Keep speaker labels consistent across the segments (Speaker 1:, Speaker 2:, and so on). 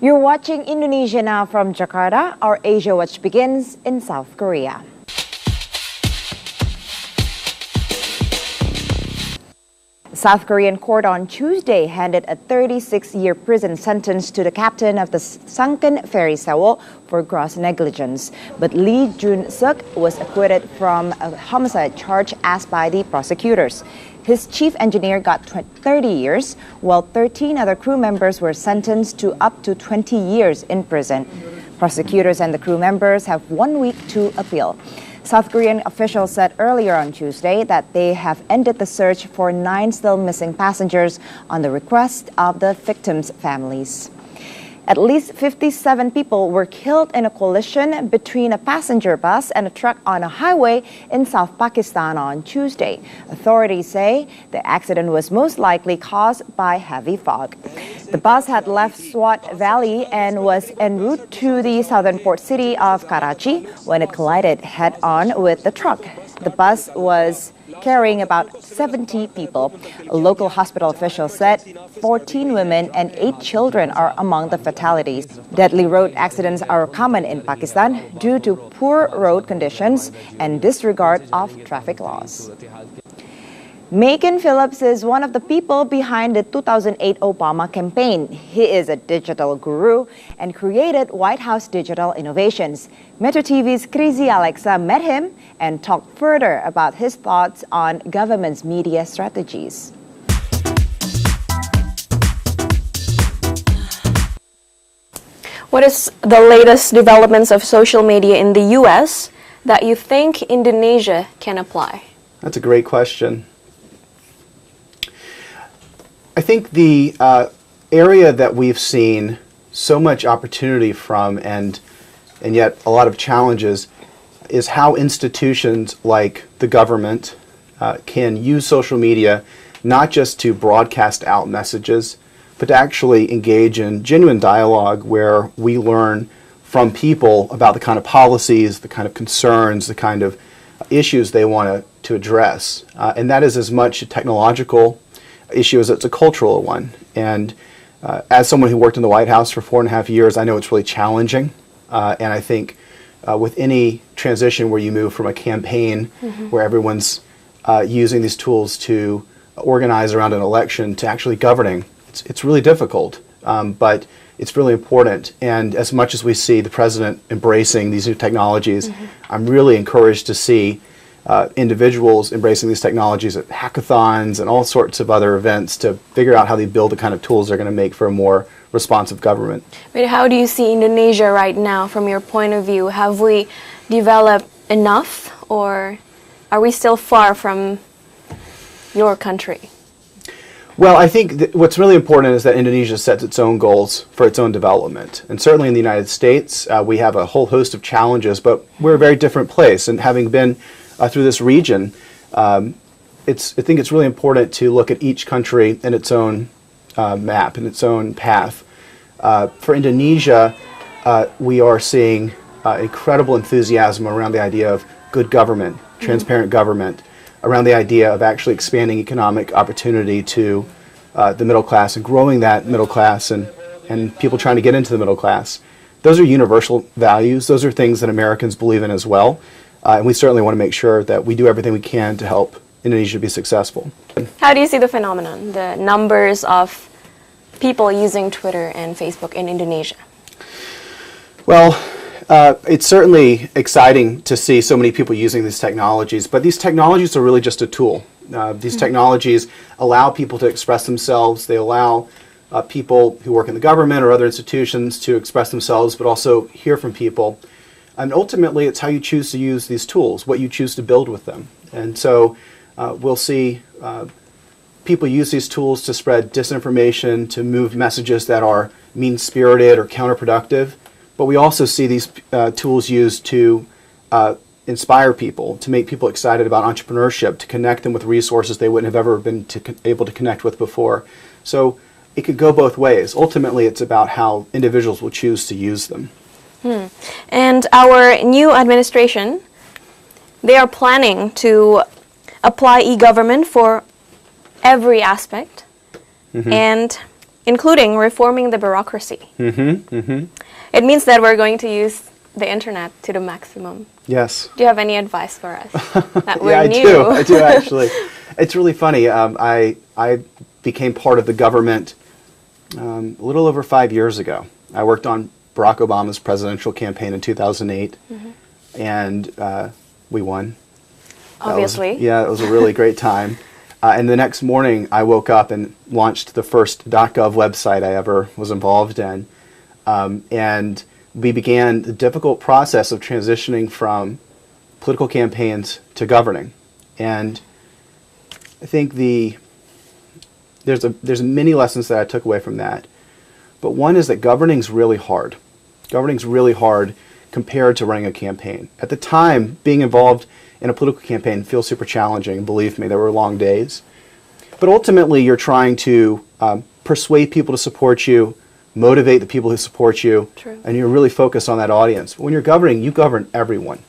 Speaker 1: You're watching Indonesia Now from Jakarta. Our Asia Watch begins in South Korea. The South Korean court on Tuesday handed a 36-year prison sentence to the captain of the sunken ferry Sewol for gross negligence. But Lee Jun-suk was acquitted from a homicide charge asked by the prosecutors. His chief engineer got 30 years, while 13 other crew members were sentenced to up to 20 years in prison. Prosecutors and the crew members have 1 week to appeal. South Korean officials said earlier on Tuesday that they have ended the search for 9 still missing passengers on the request of the victims' families. At least 57 people were killed in a collision between a passenger bus and a truck on a highway in South Pakistan on Tuesday. Authorities say the accident was most likely caused by heavy fog. The bus had left Swat Valley and was en route to the southern port city of Karachi when it collided head-on with the truck. The bus was carrying about 70 people. A local hospital official said 14 women and 8 children are among the fatalities. Deadly road accidents are common in Pakistan due to poor road conditions and disregard of traffic laws. Megan Phillips is one of the people behind the 2008 Obama campaign. He is a digital guru and created White House digital innovations. Metro TV's Crazy Alexa met him and talked further about his thoughts on government's media strategies.
Speaker 2: What is the latest developments of social media in the US that you think Indonesia can apply?
Speaker 3: That's a great question. I think the area that we've seen so much opportunity from and yet a lot of challenges is how institutions like the government can use social media not just to broadcast out messages, but to actually engage in genuine dialogue where we learn from people about the kind of policies, the kind of concerns, the kind of issues they want to address. And that is as much a technological issue as it's a cultural one. And as someone who worked in the White House for 4.5 years, I know it's really challenging. And I think with any transition where you move from a campaign where everyone's using these tools to organize around an election to actually governing, it's really difficult. But it's really important. And as much as we see the president embracing these new technologies, I'm really encouraged to see individuals embracing these technologies at hackathons and all sorts of other events to figure out how they build the kind of tools they're going to make for a more responsive government.
Speaker 2: But how do you see Indonesia right now from your point of view? Have we developed enough, or are we still far from your country?
Speaker 3: Well, I think what's really important is that Indonesia sets its own goals for its own development. And certainly in the United States, we have a whole host of challenges, but we're a very different place. And having been through this region, I think it's really important to look at each country in its own map, in its own path. For Indonesia, we are seeing incredible enthusiasm around the idea of good government, transparent government, around the idea of actually expanding economic opportunity to the middle class and growing that middle class and people trying to get into the middle class. Those are universal values. Those are things that Americans believe in as well. And we certainly want to make sure that we do everything we can to help Indonesia be successful.
Speaker 2: How do you see the phenomenon, the numbers of people using Twitter and Facebook in Indonesia?
Speaker 3: Well, it's certainly exciting to see so many people using these technologies, but these technologies are really just a tool. These technologies allow people to express themselves. They allow people who work in the government or other institutions to express themselves, but also hear from people. And ultimately, it's how you choose to use these tools, what you choose to build with them. And so we'll see people use these tools to spread disinformation, to move messages that are mean-spirited or counterproductive. But we also see these tools used to inspire people, to make people excited about entrepreneurship, to connect them with resources they wouldn't have ever been able to connect with before. So it could go both ways. Ultimately, it's about how individuals will choose to use them.
Speaker 2: And our new administration, they are planning to apply e-government for every aspect. And including reforming the bureaucracy. It means that we're going to use the internet to the maximum.
Speaker 3: Yes.
Speaker 2: Do you have any advice for us? That we're
Speaker 3: Yeah, I
Speaker 2: new?
Speaker 3: do. I do actually. It's really funny. I became part of the government a little over 5 years ago. I worked on Barack Obama's presidential campaign in 2008, and we won.
Speaker 2: Obviously.
Speaker 3: It was a really great time. And the next morning, I woke up and launched the first .gov website I ever was involved in. And we began the difficult process of transitioning from political campaigns to governing. And I think there's many lessons that I took away from that. But one is that governing's really hard. Governing's really hard compared to running a campaign. At the time, being involved in a political campaign feels super challenging. Believe me, there were long days. But ultimately, you're trying to persuade people to support you, motivate the people who support you,
Speaker 2: True.
Speaker 3: and you're really focused on that audience. But when you're governing, you govern everyone,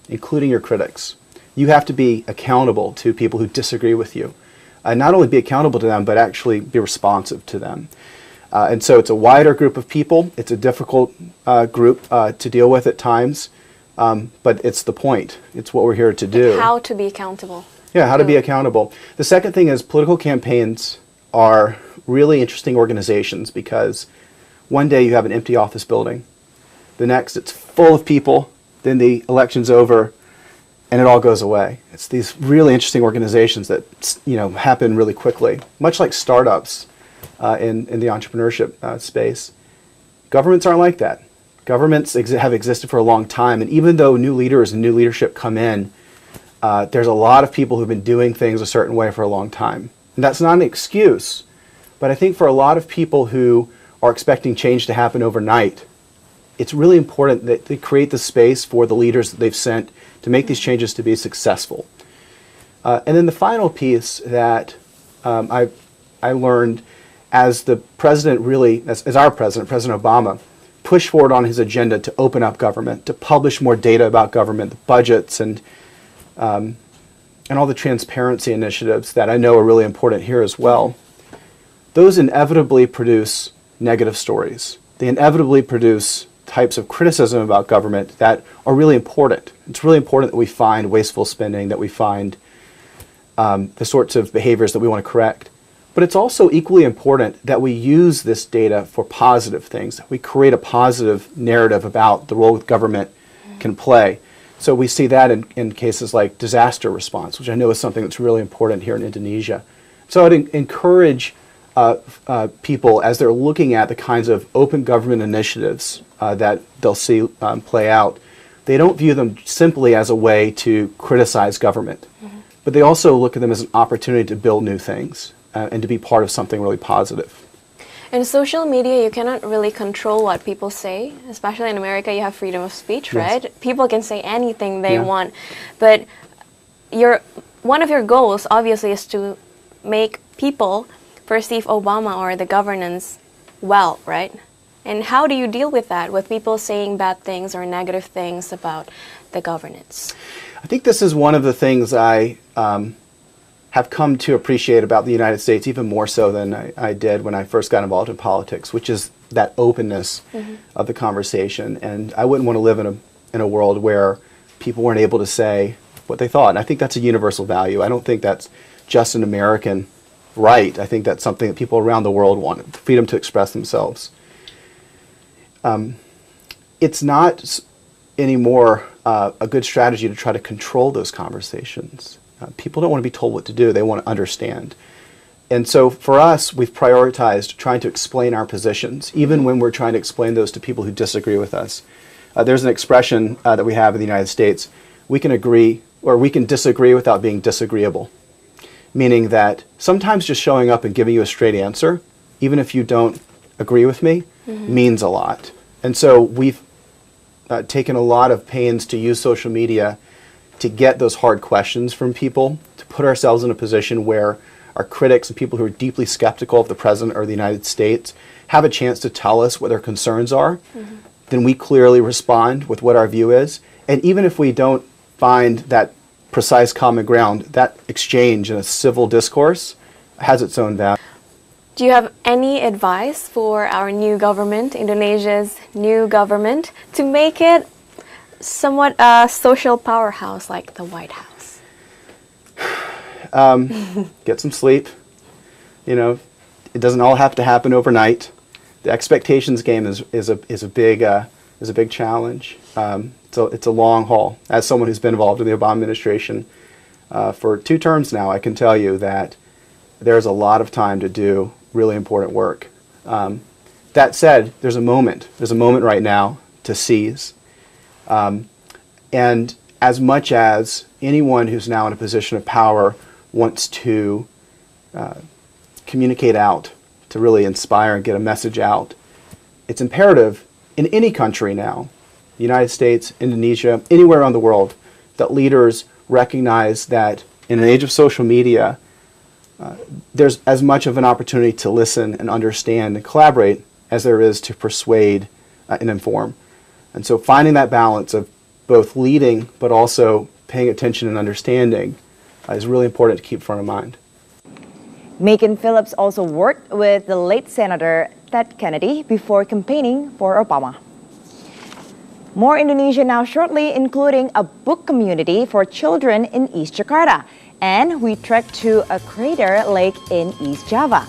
Speaker 3: including your critics. You have to be accountable to people who disagree with you. Not only be accountable to them, but actually be responsive to them. And so it's a wider group of people. It's a difficult group to deal with at times, but it's the point. It's what we're here to do.
Speaker 2: How to be accountable.
Speaker 3: Yeah, how to be accountable. The second thing is political campaigns are really interesting organizations because one day you have an empty office building. The next it's full of people. Then the election's over and it all goes away. It's these really interesting organizations that happen really quickly, much like startups in the entrepreneurship space. Governments aren't like that. Governments have existed for a long time, and even though new leaders and new leadership come in, there's a lot of people who've been doing things a certain way for a long time. And that's not an excuse, but I think for a lot of people who are expecting change to happen overnight, it's really important that they create the space for the leaders that they've sent to make these changes to be successful. And then the final piece that I learned as the president as our president, President Obama, pushed forward on his agenda to open up government, to publish more data about government, the budgets, and all the transparency initiatives that I know are really important here as well. Those inevitably produce negative stories. They inevitably produce types of criticism about government that are really important. It's really important that we find wasteful spending, that we find the sorts of behaviors that we want to correct. But it's also equally important that we use this data for positive things, that we create a positive narrative about the role that government can play. So we see that in cases like disaster response, which I know is something that's really important here in Indonesia. So I'd encourage people, as they're looking at the kinds of open government initiatives that they'll see play out, they don't view them simply as a way to criticize government, but they also look at them as an opportunity to build new things and to be part of something really positive.
Speaker 2: In social media, you cannot really control what people say. Especially in America, you have freedom of speech, right?
Speaker 3: Yes.
Speaker 2: People can say anything they want. But one of your goals, obviously, is to make people perceive Obama or the governance well, right? And how do you deal with that, with people saying bad things or negative things about the governance?
Speaker 3: I think this is one of the things I have come to appreciate about the United States, even more so than I did when I first got involved in politics, which is that openness of the conversation. And I wouldn't want to live in a world where people weren't able to say what they thought. And I think that's a universal value. I don't think that's just an American right. I think that's something that people around the world want, the freedom to express themselves. It's not anymore a good strategy to try to control those conversations. People don't want to be told what to do. They want to understand. And so for us, we've prioritized trying to explain our positions, even when we're trying to explain those to people who disagree with us. There's an expression that we have in the United States: we can agree or we can disagree without being disagreeable. Meaning that sometimes just showing up and giving you a straight answer, even if you don't agree with me, means a lot. And so we've taken a lot of pains to use social media to get those hard questions from people, to put ourselves in a position where our critics and people who are deeply skeptical of the president or the United States have a chance to tell us what their concerns are. Then we clearly respond with what our view is. And even if we don't find that precise common ground, that exchange in a civil discourse has its own value.
Speaker 2: Do you have any advice for our new government, Indonesia's new government, to make it somewhat a social powerhouse like the White House?
Speaker 3: Get some sleep. You know, it doesn't all have to happen overnight. The expectations game is a big challenge. So it's a long haul. As someone who's been involved in the Obama administration for 2 terms now, I can tell you that there's a lot of time to do really important work. That said, there's a moment right now to seize. And as much as anyone who's now in a position of power wants to communicate out, to really inspire and get a message out, it's imperative in any country now, the United States, Indonesia, anywhere around the world, that leaders recognize that in an age of social media, there's as much of an opportunity to listen and understand and collaborate as there is to persuade and inform. And so finding that balance of both leading but also paying attention and understanding is really important to keep front of mind.
Speaker 1: Macon Phillips also worked with the late Senator Ted Kennedy before campaigning for Obama. More Indonesia now shortly, including a book community for children in East Jakarta. And we trekked to a crater lake in East Java.